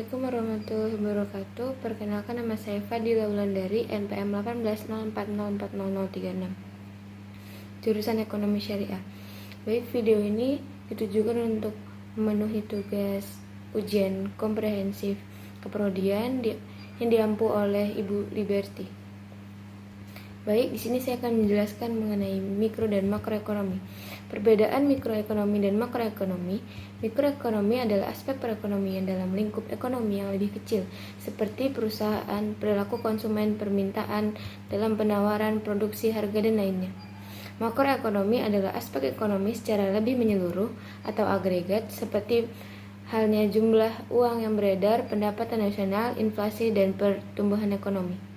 Assalamualaikum warahmatullahi wabarakatuh. Perkenalkan, nama saya Fadila Wulandari, NPM 1804040036, jurusan Ekonomi Syariah. Baik, video ini ditujukan untuk memenuhi tugas ujian komprehensif keprodian yang diampu oleh Ibu Liberty. Baik, di sini saya akan menjelaskan mengenai mikro dan makroekonomi. Perbedaan mikroekonomi dan makroekonomi. Mikroekonomi adalah aspek perekonomian dalam lingkup ekonomi yang lebih kecil, seperti perusahaan, perilaku konsumen, permintaan dalam penawaran, produksi, harga, dan lainnya. Makroekonomi adalah aspek ekonomi secara lebih menyeluruh atau agregat, seperti halnya jumlah uang yang beredar, pendapatan nasional, inflasi, dan pertumbuhan ekonomi.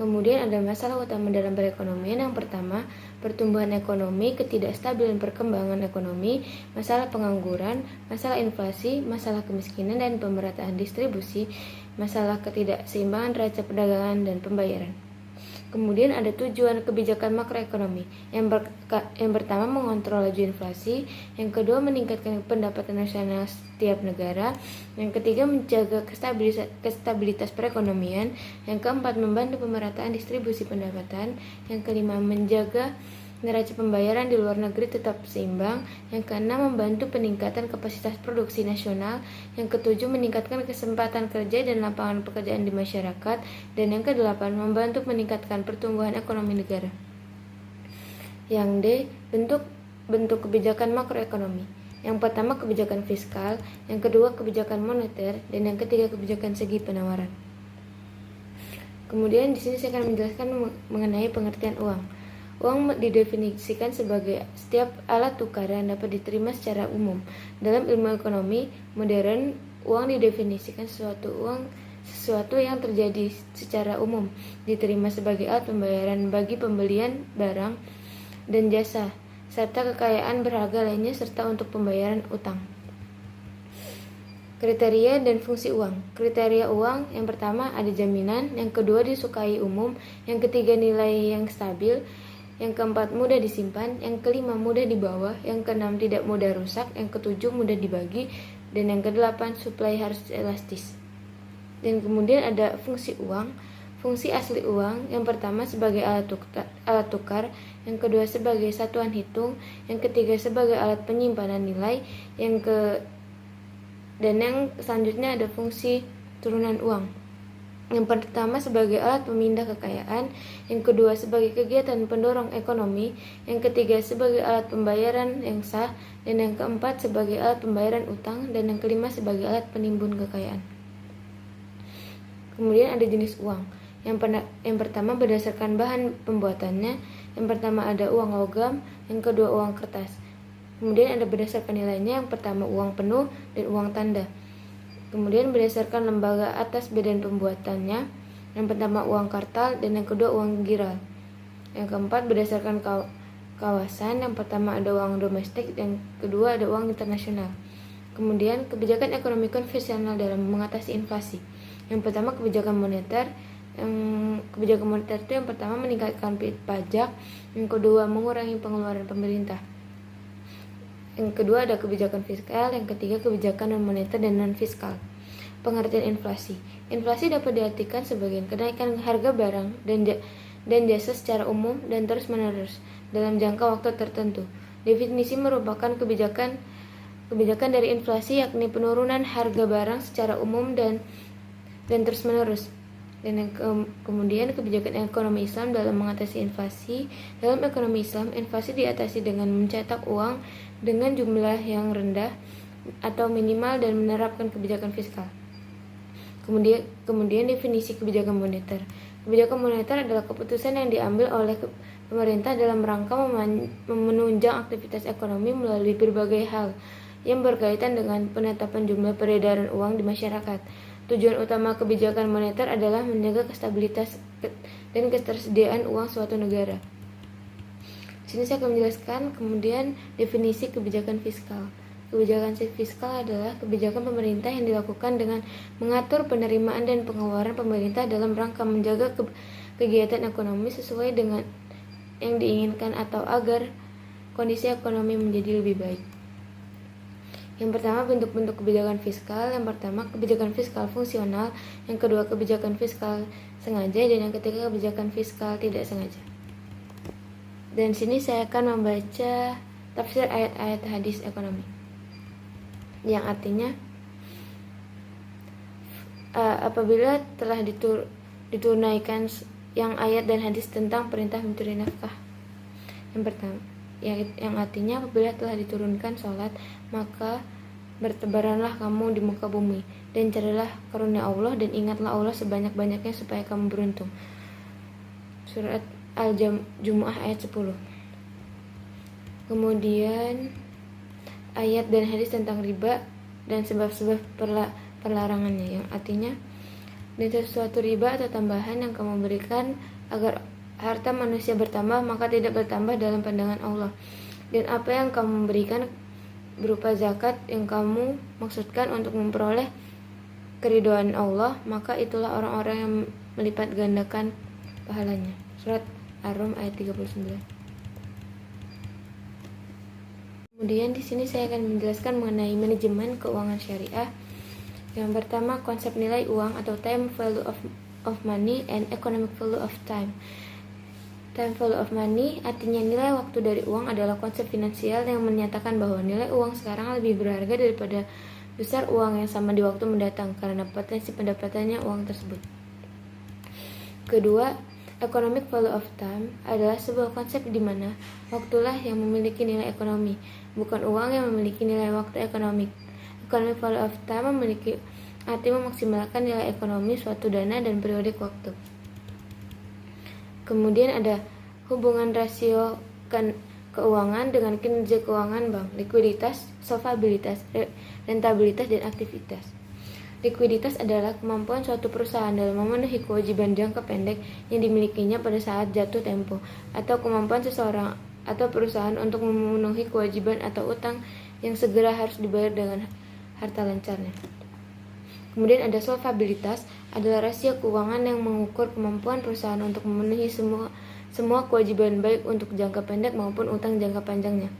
Kemudian ada masalah utama dalam perekonomian. Yang pertama, pertumbuhan ekonomi, ketidakstabilan perkembangan ekonomi, masalah pengangguran, masalah inflasi, masalah kemiskinan dan pemerataan distribusi, masalah ketidakseimbangan neraca perdagangan dan pembayaran. Kemudian ada tujuan kebijakan makroekonomi. Yang pertama, mengontrol laju inflasi. Yang kedua, meningkatkan pendapatan nasional setiap negara. Yang ketiga, menjaga kestabilitas perekonomian. Yang keempat, membantu pemerataan distribusi pendapatan. Yang kelima, menjaga neraca pembayaran di luar negeri tetap seimbang. Yang keenam, membantu peningkatan kapasitas produksi nasional. Yang ketujuh, meningkatkan kesempatan kerja dan lapangan pekerjaan di masyarakat. Dan yang kedelapan, membantu meningkatkan pertumbuhan ekonomi negara. Yang D, bentuk kebijakan makroekonomi. Yang pertama, kebijakan fiskal. Yang kedua, kebijakan moneter. Dan yang ketiga, kebijakan segi penawaran. Kemudian di sini saya akan menjelaskan mengenai pengertian uang. Uang didefinisikan sebagai setiap alat tukar yang dapat diterima secara umum. Dalam ilmu ekonomi modern, uang didefinisikan sesuatu yang terjadi secara umum, diterima sebagai alat pembayaran bagi pembelian barang dan jasa, serta kekayaan berharga lainnya, serta untuk pembayaran utang. Kriteria dan fungsi uang. Kriteria uang, yang pertama ada jaminan, yang kedua disukai umum, yang ketiga nilai yang stabil, yang keempat mudah disimpan, yang kelima mudah dibawa, yang keenam tidak mudah rusak, yang ketujuh mudah dibagi, dan yang kedelapan suplai harus elastis. Dan kemudian ada fungsi uang. Fungsi asli uang, yang pertama sebagai alat tukar, yang kedua sebagai satuan hitung, yang ketiga sebagai alat penyimpanan nilai, dan yang selanjutnya ada fungsi turunan uang. Yang pertama sebagai alat pemindah kekayaan, yang kedua sebagai kegiatan pendorong ekonomi, yang ketiga sebagai alat pembayaran yang sah, dan yang keempat sebagai alat pembayaran utang, dan yang kelima sebagai alat penimbun kekayaan. Kemudian ada jenis uang. Yang pertama berdasarkan bahan pembuatannya. Yang pertama ada uang logam, yang kedua uang kertas. Kemudian ada berdasarkan nilainya. Yang pertama uang penuh dan uang tanda. Kemudian berdasarkan lembaga atas badan pembuatannya. Yang pertama uang kartal dan yang kedua uang giral. Yang keempat berdasarkan kawasan. Yang pertama ada uang domestik, yang kedua ada uang internasional. Kemudian kebijakan ekonomi konvensional dalam mengatasi inflasi. Yang pertama kebijakan moneter. Kebijakan moneter itu yang pertama meningkatkan pajak, yang kedua mengurangi pengeluaran pemerintah. Yang kedua ada kebijakan fiskal, yang ketiga kebijakan non-moneter dan non-fiskal. Pengertian inflasi. Inflasi dapat diartikan sebagai kenaikan harga barang dan jasa secara umum dan terus-menerus dalam jangka waktu tertentu. Definisi merupakan kebijakan dari inflasi, yakni penurunan harga barang secara umum dan terus-menerus. Dan yang kemudian kebijakan ekonomi Islam dalam mengatasi inflasi. Dalam ekonomi Islam, inflasi diatasi dengan mencetak uang dengan jumlah yang rendah atau minimal dan menerapkan kebijakan fiskal. Kemudian definisi kebijakan moneter. Kebijakan moneter adalah keputusan yang diambil oleh pemerintah dalam rangka menunjang aktivitas ekonomi melalui berbagai hal yang berkaitan dengan penetapan jumlah peredaran uang di masyarakat. Tujuan utama kebijakan moneter adalah menjaga stabilitas dan ketersediaan uang suatu negara. Di sini saya akan menjelaskan kemudian definisi kebijakan fiskal. Kebijakan fiskal adalah kebijakan pemerintah yang dilakukan dengan mengatur penerimaan dan pengeluaran pemerintah dalam rangka menjaga kegiatan ekonomi sesuai dengan yang diinginkan atau agar kondisi ekonomi menjadi lebih baik. Yang pertama, bentuk-bentuk kebijakan fiskal. Yang pertama, kebijakan fiskal fungsional. Yang kedua, kebijakan fiskal sengaja. Dan yang ketiga, kebijakan fiskal tidak sengaja. Dan sini saya akan membaca tafsir ayat-ayat hadis ekonomi, yang artinya apabila telah ditunaikan yang ayat dan hadis tentang perintah mencuri nafkah. Yang pertama, yang artinya apabila telah diturunkan sholat, maka bertebaranlah kamu di muka bumi dan carilah karunia Allah dan ingatlah Allah sebanyak-banyaknya supaya kamu beruntung. Surat Al-Jumu'ah ayat 10. Kemudian ayat dan hadis tentang riba dan sebab-sebab perlarangannya, yang artinya dan sesuatu riba atau tambahan yang kamu berikan agar harta manusia bertambah, maka tidak bertambah dalam pandangan Allah. Dan apa yang kamu berikan berupa zakat yang kamu maksudkan untuk memperoleh keridhaan Allah, maka itulah orang-orang yang melipat gandakan pahalanya. Surat Ar-Rum ayat 39. Kemudian di sini saya akan menjelaskan mengenai manajemen keuangan syariah. Yang pertama, konsep nilai uang atau time value of money and economic value of time. Time value of money artinya nilai waktu dari uang adalah konsep finansial yang menyatakan bahwa nilai uang sekarang lebih berharga daripada besar uang yang sama di waktu mendatang karena potensi pendapatannya uang tersebut. Kedua, economic value of time adalah sebuah konsep di mana waktulah yang memiliki nilai ekonomi, bukan uang yang memiliki nilai waktu ekonomik. Economic value of time memiliki arti memaksimalkan nilai ekonomi suatu dana dan periodik waktu. Kemudian ada hubungan rasio keuangan dengan kinerja keuangan bank, likuiditas, solvabilitas, rentabilitas, dan aktivitas. Likuiditas adalah kemampuan suatu perusahaan dalam memenuhi kewajiban jangka pendek yang dimilikinya pada saat jatuh tempo, atau kemampuan seseorang atau perusahaan untuk memenuhi kewajiban atau utang yang segera harus dibayar dengan harta lancarnya. Kemudian ada solvabilitas, adalah rasio keuangan yang mengukur kemampuan perusahaan untuk memenuhi semua kewajiban baik untuk jangka pendek maupun utang jangka panjangnya.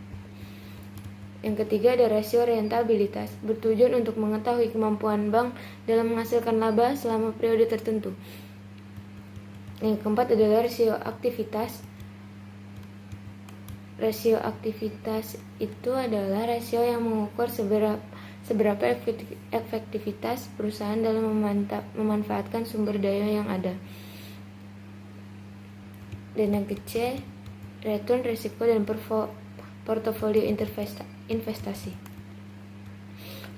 Yang ketiga ada rasio rentabilitas, bertujuan untuk mengetahui kemampuan bank dalam menghasilkan laba selama periode tertentu. Yang keempat adalah rasio aktivitas. Rasio aktivitas itu adalah rasio yang mengukur seberapa efektivitas perusahaan dalam memanfaatkan sumber daya yang ada. Dan yang ke-C, return, risiko, dan portofolio investasi.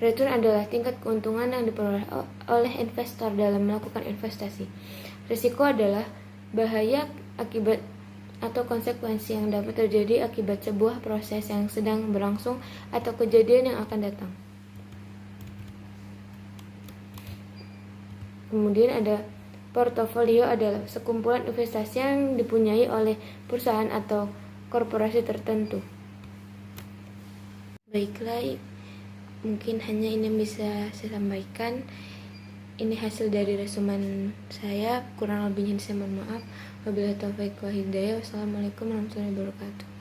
Return adalah tingkat keuntungan yang diperoleh oleh investor dalam melakukan investasi. Risiko adalah bahaya akibat atau konsekuensi yang dapat terjadi akibat sebuah proses yang sedang berlangsung atau kejadian yang akan datang. Kemudian ada portofolio, adalah sekumpulan investasi yang dipunyai oleh perusahaan atau korporasi tertentu. Baiklah, mungkin hanya ini yang bisa saya sampaikan. Ini hasil dari resumen saya, kurang lebihnya saya mohon maaf. Wabillahi taufiq wal hidayah. Wassalamualaikum warahmatullahi wabarakatuh.